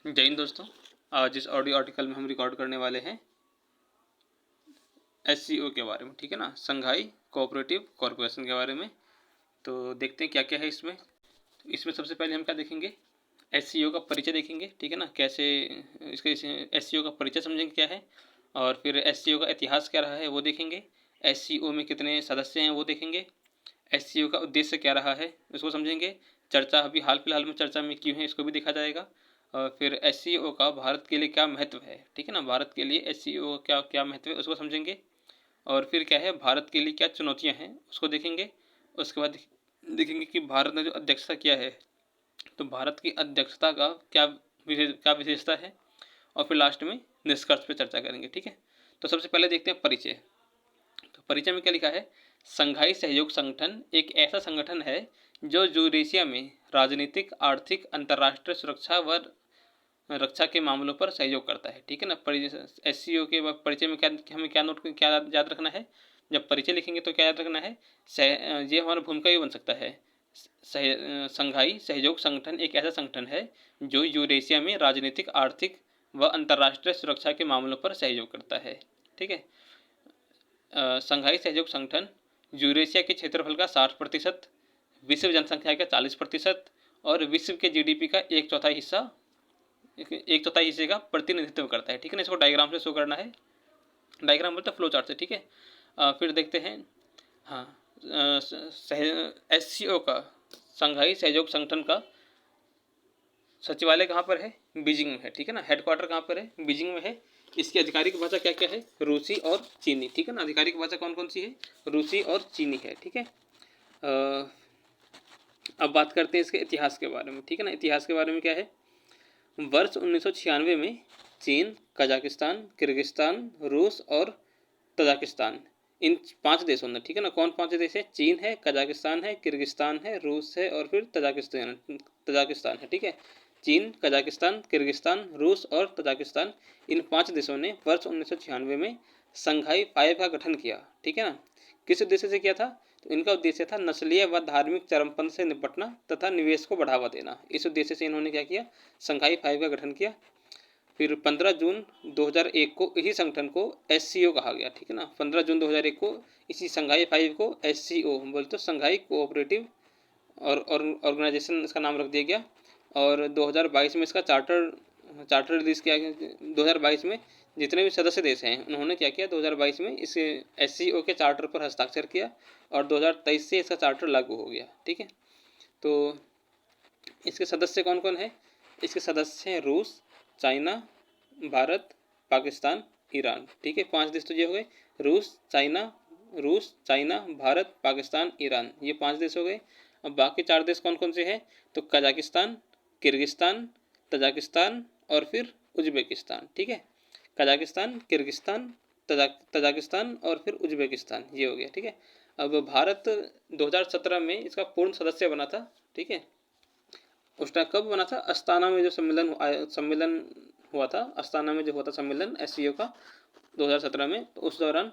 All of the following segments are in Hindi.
जय हिंद दोस्तों। आज इस ऑडियो आर्टिकल में हम रिकॉर्ड करने वाले हैं एससीओ के बारे में, ठीक है ना, संघाई कोऑपरेटिव कॉरपोरेशन के बारे में। तो देखते हैं क्या क्या है इसमें। तो इसमें सबसे पहले हम क्या देखेंगे, एससीओ का परिचय देखेंगे, ठीक है ना, कैसे इसके एससीओ का परिचय समझेंगे क्या है, और फिर एससीओ का इतिहास क्या रहा है वो देखेंगे, एससीओ में कितने सदस्य हैं वो देखेंगे, एससीओ का उद्देश्य क्या रहा है उसको समझेंगे, चर्चा अभी हाल फिलहाल में चर्चा में क्यों है इसको भी देखा जाएगा, और फिर एससीओ का भारत के लिए क्या महत्व है, ठीक है ना, भारत के लिए एससीओ क्या क्या महत्व है उसको समझेंगे, और फिर क्या है भारत के लिए क्या चुनौतियां हैं उसको देखेंगे। उसके बाद देखेंगे कि भारत ने जो अध्यक्षता किया है तो भारत की अध्यक्षता का क्या विशेषता है, और फिर लास्ट में निष्कर्ष पे चर्चा करेंगे, ठीक है। तो सबसे पहले देखते हैं परिचय। तो परिचय में क्या लिखा है, संघाई सहयोग संगठन एक ऐसा संगठन है जो यूरेशिया में राजनीतिक, आर्थिक, अंतर्राष्ट्रीय सुरक्षा व रक्षा के मामलों पर सहयोग करता है, ठीक है ना। एससीओ के परिचय में क्या हमें क्या याद रखना है, जब परिचय लिखेंगे तो क्या याद रखना है, ये हमारा भूमिका ये बन सकता है, संघाई सहयोग संगठन एक ऐसा संगठन है जो यूरेशिया में राजनीतिक, आर्थिक व अंतर्राष्ट्रीय सुरक्षा के मामलों पर सहयोग करता है, ठीक है। संघाई सहयोग संगठन यूरेशिया के क्षेत्रफल का 60%, विश्व जनसंख्या का 40% और विश्व के जीडीपी का एक चौथाई हिस्से का प्रतिनिधित्व करता है, ठीक है ना। इसको डायग्राम से शो करना है, डायग्राम बोलते फ्लो चार्ट से, ठीक है। फिर देखते हैं, हाँ, एससीओ का संघाई सहयोग संगठन का सचिवालय कहाँ पर है, बीजिंग में है, ठीक है ना। हेडक्वार्टर कहाँ पर है, बीजिंग में है। इसकी आधिकारिक भाषा क्या क्या है, रूसी और चीनी, ठीक है ना। आधिकारिक भाषा कौन कौन सी है, रूसी और चीनी है, ठीक है। अब बात करते हैं इसके इतिहास के बारे में, ठीक है ना। इतिहास के बारे में क्या है, वर्ष 1996 में चीन, कजाकिस्तान, किर्गिस्तान, रूस और तजाकिस्तान, इन 5 देशों ने, ठीक है ना, कौन 5 देश है, चीन है, कजाकिस्तान है, किर्गिस्तान है, रूस है और फिर तजाकिस्तान है, ठीक है। चीन, कजाकिस्तान, किर्गिस्तान, रूस और तजाकिस्तान, इन 5 देशों ने वर्ष 1996 में संघाई 5 का गठन किया, ठीक है ना। किस उद्देश्य से किया था, तो इनका उद्देश्य था नस्लीय व धार्मिक चरमपंथ से निपटना तथा निवेश को बढ़ावा देना। इस उद्देश्य से इन्होंने क्या किया, संघाई 5 का गठन किया। फिर 15 जून 2001 को इसी संगठन को एससीओ कहा गया, ठीक है ना। 15 जून 2001 को इसी संघाई 5 को एससीओ बोलते, तो संघाई कोऑपरेटिव और ऑर्गेनाइजेशन इसका नाम रख दिया गया। और 2022 में इसका चार्टर रिलीज किया गया। 2022 में जितने भी सदस्य देश हैं उन्होंने क्या किया, 2022 में इस एससीओ के चार्टर पर हस्ताक्षर किया और 2023 से इसका चार्टर लागू हो गया, ठीक है। तो इसके सदस्य कौन कौन है, इसके सदस्य हैं रूस, चाइना, भारत, पाकिस्तान, ईरान, ठीक है। 5 देश तो ये हो गए, रूस, चाइना, भारत, पाकिस्तान, ईरान, ये 5 देश हो गए। अब बाकी 4 देश कौन कौन से हैं, तो कजाकिस्तान, किर्गिस्तान, तजाकिस्तान और फिर उज्बेकिस्तान, ठीक है। कजाकिस्तान, किर्गिस्तान, तजाकिस्तान और फिर उज्बेकिस्तान, ये हो गया, ठीक है। अब भारत 2017 में इसका पूर्ण सदस्य बना था, ठीक है। उस टाइम कब बना था, अस्ताना में जो सम्मेलन हुआ था, अस्ताना में जो हुआ था सम्मेलन एससीओ का 2017 में, तो उस दौरान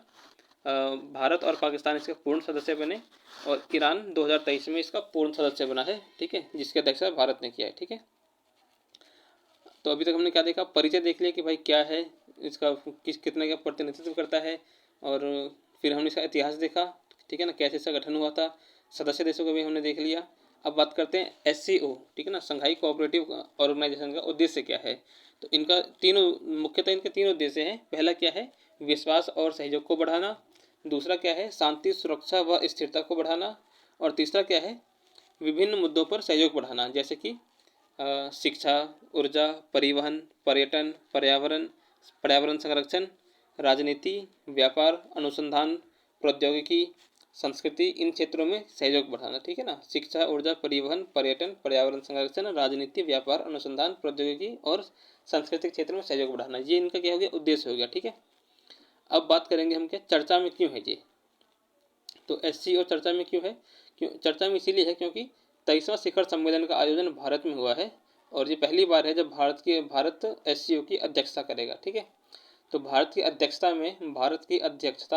भारत और पाकिस्तान इसके पूर्ण सदस्य बने और ईरान 2023 में इसका पूर्ण सदस्य बना है, ठीक है, जिसकी अध्यक्षता भारत ने किया है, ठीक है। तो अभी तक हमने क्या देखा, परिचय देख लिया कि भाई क्या है इसका, कितने का प्रतिनिधित्व करता है, और फिर हमने इसका इतिहास देखा, ठीक है ना, कैसे इसका गठन हुआ था, सदस्य देशों को भी हमने देख लिया। अब बात करते हैं एससीओ, ठीक है ना, संघाई कोऑपरेटिव ऑर्गेनाइजेशन का उद्देश्य क्या है। तो इनका मुख्यतः इनके 3 उद्देश्य हैं। पहला क्या है, विश्वास और सहयोग को बढ़ाना, दूसरा क्या है, शांति, सुरक्षा व स्थिरता को बढ़ाना, और तीसरा क्या है, विभिन्न मुद्दों पर सहयोग बढ़ाना, जैसे कि शिक्षा, ऊर्जा, परिवहन, पर्यटन, पर्यावरण संरक्षण, राजनीति, व्यापार, अनुसंधान, प्रौद्योगिकी, संस्कृति, इन क्षेत्रों में सहयोग बढ़ाना, ठीक है ना। शिक्षा, ऊर्जा, परिवहन, पर्यटन, पर्यावरण संरक्षण, राजनीति, व्यापार, अनुसंधान, प्रौद्योगिकी और सांस्कृतिक क्षेत्र में सहयोग बढ़ाना, ये इनका क्या हो गया, उद्देश्य हो गया, ठीक है। अब बात करेंगे हम क्या चर्चा में क्यों है ये। तो एससीओ चर्चा में क्यों है, चर्चा में इसीलिए है क्योंकि 23वां शिखर सम्मेलन का आयोजन भारत में हुआ है और ये पहली बार है जब भारत एससीओ की अध्यक्षता करेगा, ठीक है। तो भारत की अध्यक्षता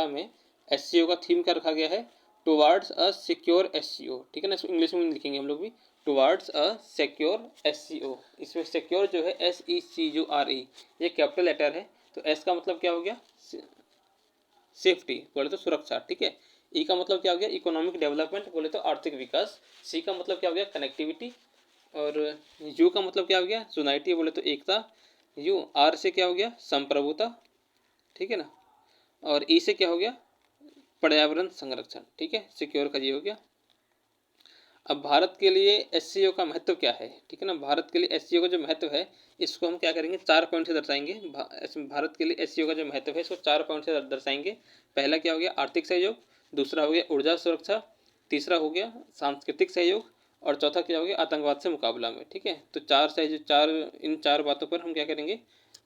में एससीओ का थीम क्या रखा गया है, टुवार्ड्स अ सिक्योर एससीओ, ठीक है ना। इसको इंग्लिश में लिखेंगे हम लोग भी, टुवार्ड्स अ सिक्योर SCO। इसमें सिक्योर जो है SECURE, ये कैपिटल लेटर है। तो S का मतलब क्या हो गया, सेफ्टी, बोले तो सुरक्षा, ठीक है। ई का मतलब क्या हो गया, इकोनॉमिक डेवलपमेंट, बोले तो आर्थिक विकास। सी का मतलब क्या हो गया, कनेक्टिविटी। और यू का मतलब क्या हो गया, यूनाइटी, बोले तो एकता। यू आर से क्या हो गया, संप्रभुता, ठीक है ना। और ई से क्या हो गया, पर्यावरण संरक्षण, ठीक है। सिक्योर का ये हो गया। अब भारत के लिए SCO का महत्व क्या है, ठीक है ना। भारत के लिए SCO का जो महत्व है, इसको हम क्या करेंगे, 4 पॉइंट से दर्शाएंगे। भारत के लिए SCO का जो महत्व है, इसको 4 पॉइंट से दर्शाएंगे। पहला क्या हो गया, आर्थिक सहयोग। दूसरा हो गया ऊर्जा सुरक्षा। तीसरा हो गया सांस्कृतिक सहयोग। और चौथा क्या हो गया, आतंकवाद से मुकाबला में, ठीक है। तो इन चार बातों पर हम क्या करेंगे,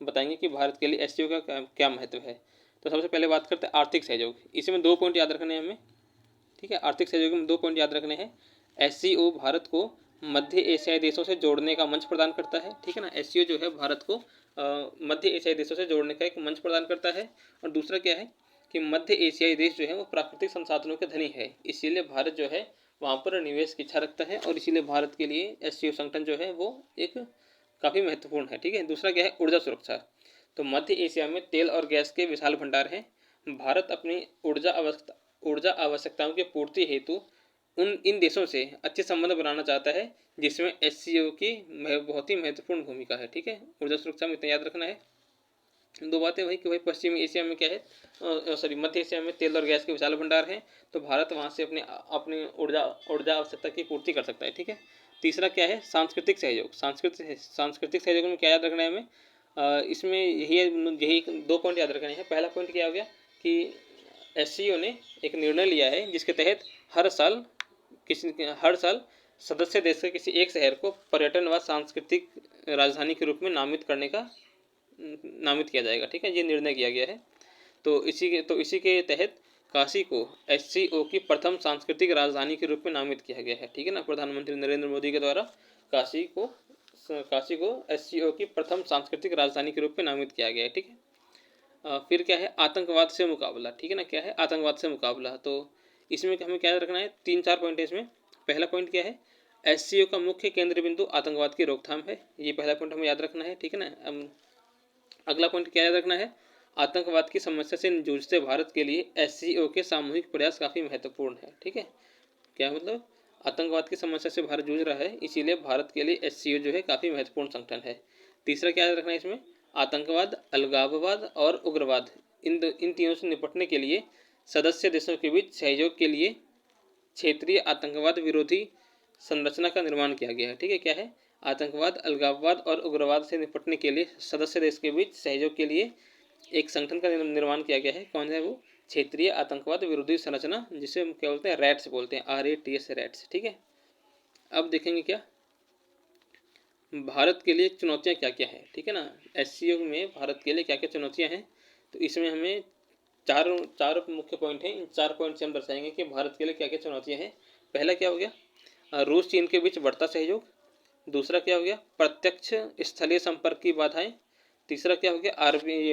बताएंगे कि भारत के लिए SCO का क्या महत्व है। तो सबसे पहले बात करते हैं आर्थिक सहयोग। इसमें 2 पॉइंट याद रखने हैं हमें, ठीक है। आर्थिक सहयोग में 2 पॉइंट याद रखने हैं। SCO भारत को मध्य एशियाई देशों से जोड़ने का मंच प्रदान करता है, ठीक है ना। SCO जो है भारत को मध्य एशियाई देशों से जोड़ने का एक मंच प्रदान करता है। और दूसरा क्या है कि मध्य एशियाई देश जो है वो प्राकृतिक संसाधनों के धनी है, इसीलिए भारत जो है वहाँ पर निवेश की इच्छा रखता है, और इसीलिए भारत के लिए SCO संगठन जो है वो एक काफ़ी महत्वपूर्ण है, ठीक है। दूसरा क्या है, ऊर्जा सुरक्षा। तो मध्य एशिया में तेल और गैस के विशाल भंडार हैं। भारत अपनी ऊर्जा आवश्यकताओं की पूर्ति हेतु इन देशों से अच्छे संबंध बनाना चाहता है, जिसमें SCO की बहुत ही महत्वपूर्ण भूमिका है, ठीक है। ऊर्जा सुरक्षा में इतना याद रखना है। 2 बातें वही कि भाई पश्चिमी एशिया में क्या है, सॉरी मध्य एशिया में तेल और गैस के विशाल भंडार हैं, तो भारत वहाँ से अपनी ऊर्जा आवश्यकता की पूर्ति कर सकता है, ठीक है। तीसरा क्या है, सांस्कृतिक सहयोग। सांस्कृतिक सहयोग में क्या याद रखना है हमें, इसमें यही 2 पॉइंट याद रखने हैं। पहला पॉइंट क्या हो गया कि SCO ने एक निर्णय लिया है, जिसके तहत हर साल सदस्य देश के किसी एक शहर को पर्यटन व सांस्कृतिक राजधानी के रूप में नामित किया जाएगा, ठीक है। ये निर्णय किया गया है। तो इसी के तहत काशी को SCO की प्रथम सांस्कृतिक राजधानी के रूप में नामित किया गया है, ठीक है ना। प्रधानमंत्री नरेंद्र मोदी के द्वारा काशी को SCO की प्रथम सांस्कृतिक राजधानी के रूप में नामित किया गया है, ठीक है। फिर क्या है, आतंकवाद से मुकाबला, ठीक है ना। क्या है, आतंकवाद से मुकाबला। तो इसमें हमें क्या रखना है, 3-4 पॉइंट है इसमें। पहला पॉइंट क्या है, SCO का मुख्य केंद्र बिंदु आतंकवाद की रोकथाम है, ये पहला पॉइंट हमें याद रखना है, ठीक है ना। अगला पॉइंट क्या याद रखना है, आतंकवाद की समस्या से जूझते भारत के लिए SCO के सामूहिक प्रयास काफ़ी महत्वपूर्ण है, ठीक है। क्या मतलब, आतंकवाद की समस्या से भारत जूझ रहा है, इसीलिए भारत के लिए SCO जो है काफ़ी महत्वपूर्ण संगठन है। तीसरा क्या याद रखना है इसमें, आतंकवाद, अलगाववाद और उग्रवाद, इन तीनों से निपटने के लिए सदस्य देशों के बीच सहयोग के लिए क्षेत्रीय आतंकवाद विरोधी संरचना का निर्माण किया गया है, ठीक है। क्या है, आतंकवाद, अलगाववाद और उग्रवाद से निपटने के लिए सदस्य देश के बीच सहयोग के लिए एक संगठन का निर्माण किया गया है। कौन है वो, क्षेत्रीय आतंकवाद विरोधी संरचना, जिसे हम क्या बोलते हैं, रैट्स बोलते हैं, RATS, रैट्स, ठीक है। अब देखेंगे क्या भारत के लिए चुनौतियां क्या क्या है, ठीक है ना। SCO में भारत के लिए क्या क्या चुनौतियां हैं, तो इसमें हमें चार मुख्य पॉइंट हैं। इन 4 पॉइंट से हम दर्शाएंगे कि भारत के लिए क्या क्या चुनौतियां हैं। पहला क्या हो गया, रूस चीन के बीच बढ़ता सहयोग। दूसरा क्या हो गया, प्रत्यक्ष स्थलीय संपर्क की बाधाएं। तीसरा क्या हो गया,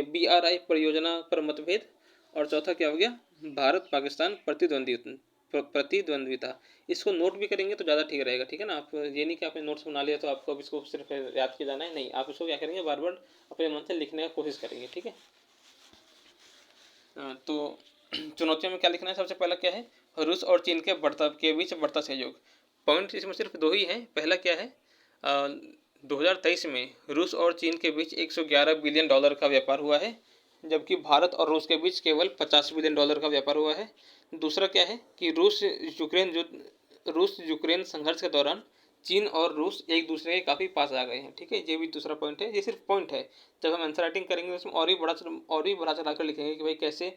BRI परियोजना पर मतभेद। और चौथा क्या हो गया, भारत पाकिस्तान प्रतिद्वंद्विता। इसको नोट भी करेंगे तो ज़्यादा ठीक रहेगा, ठीक है ना। आप ये नहीं कि आपने नोट्स बना लिया तो आपको अब इसको सिर्फ याद किया जाना है, नहीं, आप इसको क्या करेंगे, बार बार अपने मन से लिखने का कोशिश करेंगे, ठीक है। तो चुनौतियों में क्या लिखना है, सबसे पहला क्या है, रूस और चीन के बीच बढ़ता सहयोग। पॉइंट इसमें सिर्फ 2 ही हैं। पहला क्या है, 2023 में रूस और चीन के बीच $111 बिलियन का व्यापार हुआ है, जबकि भारत और रूस के बीच केवल $50 बिलियन का व्यापार हुआ है। दूसरा क्या है कि रूस यूक्रेन संघर्ष के दौरान चीन और रूस एक दूसरे के काफ़ी पास आ गए हैं, ठीक है। ये भी दूसरा पॉइंट है, ये सिर्फ पॉइंट है। जब हम आंसर राइटिंग करेंगे तो उसमें और भी बढ़ा चढ़ा कर लिखेंगे कि भाई कैसे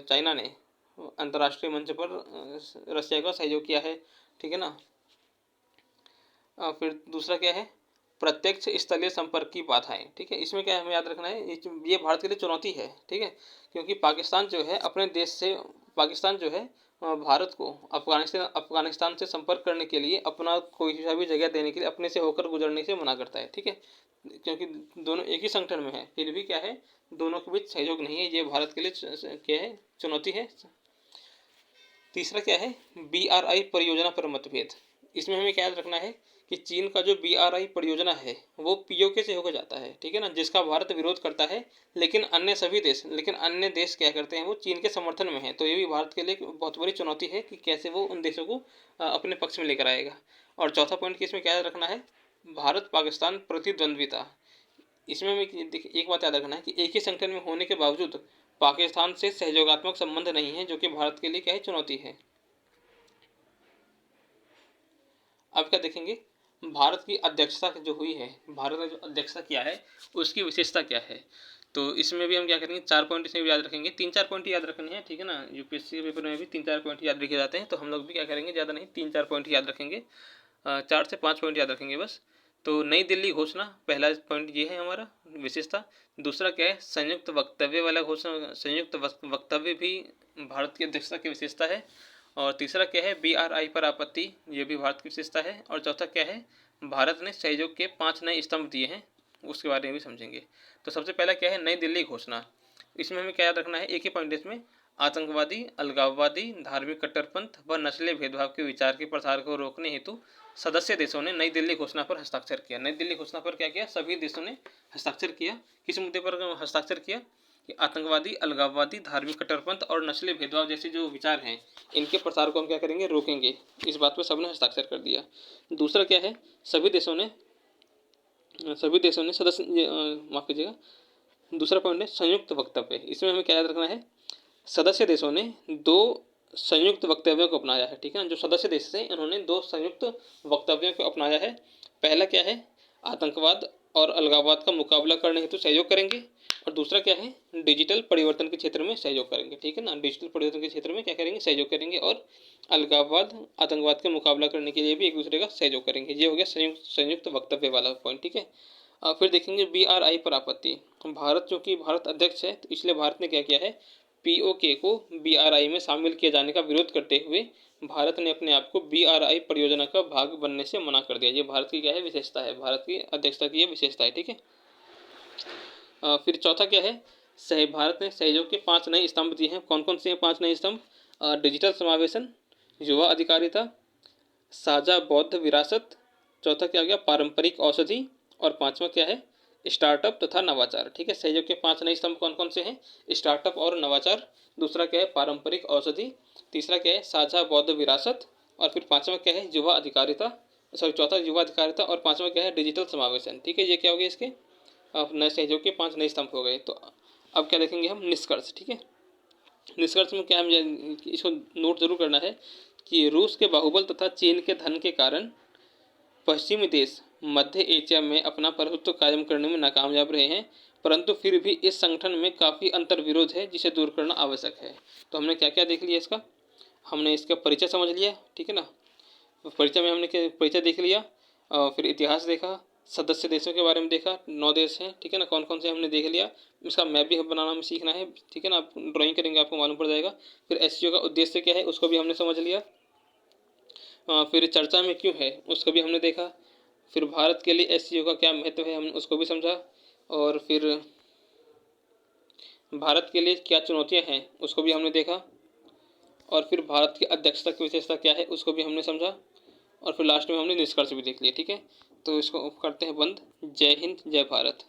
चाइना ने अंतर्राष्ट्रीय मंच पर रशिया का सहयोग किया है, ठीक है ना। फिर दूसरा क्या है, प्रत्यक्ष स्थलीय संपर्क की बाधाएं, ठीक है। इसमें क्या हमें याद रखना है, ये भारत के लिए चुनौती है, ठीक है। क्योंकि पाकिस्तान जो है भारत को अफगानिस्तान से संपर्क करने के लिए अपना कोई सा भी जगह देने के लिए अपने से होकर गुजरने से मना करता है, ठीक है। क्योंकि दोनों एक ही संगठन में है, फिर भी क्या है, दोनों के बीच सहयोग नहीं है, ये भारत के लिए क्या है, चुनौती है। तीसरा क्या है, BRI परियोजना पर मतभेद। इसमें हमें क्या याद रखना है कि चीन का जो BRI परियोजना है वो POK से होकर जाता है, ठीक है ना, जिसका भारत विरोध करता है, लेकिन अन्य देश क्या करते हैं, वो चीन के समर्थन में है। तो ये भी भारत के लिए बहुत बड़ी चुनौती है कि कैसे वो उन देशों को अपने पक्ष में लेकर आएगा। और चौथा पॉइंट कि इसमें क्या याद रखना है, भारत पाकिस्तान प्रतिद्वंद्विता। इसमें हमें देखिए एक बात याद रखना है कि एक ही संगठन में होने के बावजूद पाकिस्तान से सहयोगात्मक संबंध नहीं है, जो कि भारत के लिए क्या है, चुनौती है। अब क्या देखेंगे, भारत की अध्यक्षता जो हुई है, भारत ने जो अध्यक्षता किया है उसकी विशेषता क्या है। तो इसमें भी हम क्या करेंगे, 4 पॉइंट इसमें भी याद रखेंगे, 3-4 पॉइंट याद रखने हैं, ठीक है ना। UPSC के पेपर में भी 3-4 पॉइंट याद रखे जाते हैं, तो हम लोग भी क्या करेंगे, ज़्यादा नहीं 3-4 पॉइंट याद रखेंगे, 4 से 5 पॉइंट याद रखेंगे बस। तो नई दिल्ली घोषणा, पहला पॉइंट ये है हमारा विशेषता। दूसरा क्या है, संयुक्त वक्तव्य वाला घोषणा, संयुक्त वक्तव्य भी भारत की अध्यक्षता की विशेषता है। और तीसरा क्या है, BRI पर आपत्ति, ये भी भारत की विशेषता है। और चौथा क्या है, भारत ने सहयोग के 5 नए स्तंभ दिए हैं, उसके बारे में भी समझेंगे। तो सबसे पहला क्या है, नई दिल्ली घोषणा। इसमें हमें क्या याद रखना है, एक ही पॉइंट इसमें, आतंकवादी, अलगाववादी, धार्मिक कट्टरपंथ व नस्लीय भेदभाव के विचार के प्रसार को रोकने हेतु सदस्य देशों ने नई दिल्ली घोषणा पर हस्ताक्षर किया। नई दिल्ली घोषणा पर क्या किया, सभी देशों ने हस्ताक्षर किया। किस मुद्दे पर हस्ताक्षर किया कि आतंकवादी, अलगाववादी, धार्मिक कट्टरपंथ और नस्लीय भेदभाव जैसे जो विचार हैं, इनके प्रसार को हम क्या करेंगे, रोकेंगे। इस बात पर सबने हस्ताक्षर कर दिया। दूसरा क्या है, सभी देशों ने सदस्य, माफ कीजिएगा, दूसरा पॉइंट है संयुक्त वक्तव्य। इसमें हमें क्या याद रखना है, सदस्य देशों ने 2 संयुक्त वक्तव्यों को अपनाया है, ठीक है ना। जो सदस्य देश थे इन्होंने 2 संयुक्त वक्तव्यों को अपनाया है। पहला क्या है, आतंकवाद और अलगाववाद का मुकाबला करने हेतु सहयोग करेंगे। और दूसरा क्या है, डिजिटल परिवर्तन के क्षेत्र में सहयोग करेंगे, ठीक है ना। डिजिटल परिवर्तन के क्षेत्र में क्या करेंगे, सहयोग करेंगे। और अलगाववाद, आतंकवाद का मुकाबला करने के लिए भी एक दूसरे का सहयोग करेंगे। ये हो गया संयुक्त वक्तव्य वाला पॉइंट, ठीक है। फिर देखेंगे BRI पर आपत्ति। भारत, चूंकि भारत अध्यक्ष है, तो इसलिए भारत ने क्या किया है, POK को BRI में शामिल किए जाने का विरोध करते हुए भारत ने अपने आप को BRI परियोजना का भाग बनने से मना कर दिया। ये भारत की क्या है, विशेषता है, भारत की अध्यक्षता की ये विशेषता है, ठीक है। फिर चौथा क्या है, भारत ने सहयोग के 5 नए स्तंभ दिए हैं। कौन कौन से हैं 5 नए स्तंभ, डिजिटल समावेशन, युवा अधिकारिता, साझा बौद्ध विरासत, चौथा क्या हो गया, पारंपरिक औषधि, और पांचवा क्या है, स्टार्टअप तथा नवाचार, ठीक है। सहयोग के 5 नए स्तंभ कौन कौन से हैं, स्टार्टअप और नवाचार, दूसरा क्या है, पारंपरिक औषधि, तीसरा क्या है, साझा बौद्ध विरासत, और फिर पांचवा क्या है, युवा अधिकारिता, चौथा युवा अधिकारिता, और पांचवा क्या है, डिजिटल समावेशन, ठीक है। ये क्या हो गया, इसके नए सहयोग के 5 नए स्तंभ हो गए। तो अब क्या देखेंगे हम, निष्कर्ष, ठीक है। निष्कर्ष में क्या, हम इसको नोट जरूर करना है कि रूस के बाहुबल तथा चीन के धन के कारण पश्चिमी देश मध्य एशिया में अपना प्रभुत्व कायम करने में नाकामयाब रहे हैं, परंतु फिर भी इस संगठन में काफ़ी अंतर्विरोध है जिसे दूर करना आवश्यक है। तो हमने क्या क्या देख लिया, इसका हमने इसका परिचय समझ लिया, ठीक है ना। परिचय में हमने क्या परिचय देख लिया, फिर इतिहास देखा, सदस्य देशों के बारे में देखा, 9 देश हैं, ठीक है ना, कौन कौन से हमने देख लिया। इसका मैप भी बनाना हमें सीखना है, ठीक है ना, आप ड्राइंग करेंगे आपको मालूम पड़ जाएगा। फिर SCO का उद्देश्य क्या है उसको भी हमने समझ लिया। फिर चर्चा में क्यों है उसको भी हमने देखा। फिर भारत के लिए SCO का क्या महत्व है, हमने उसको भी समझा। और फिर भारत के लिए क्या चुनौतियां हैं उसको भी हमने देखा। और फिर भारत की अध्यक्षता की विशेषता क्या है उसको भी हमने समझा। और फिर लास्ट में हमने निष्कर्ष भी देख लिया, ठीक है। तो इसको करते हैं बंद। जय हिंद, जय भारत।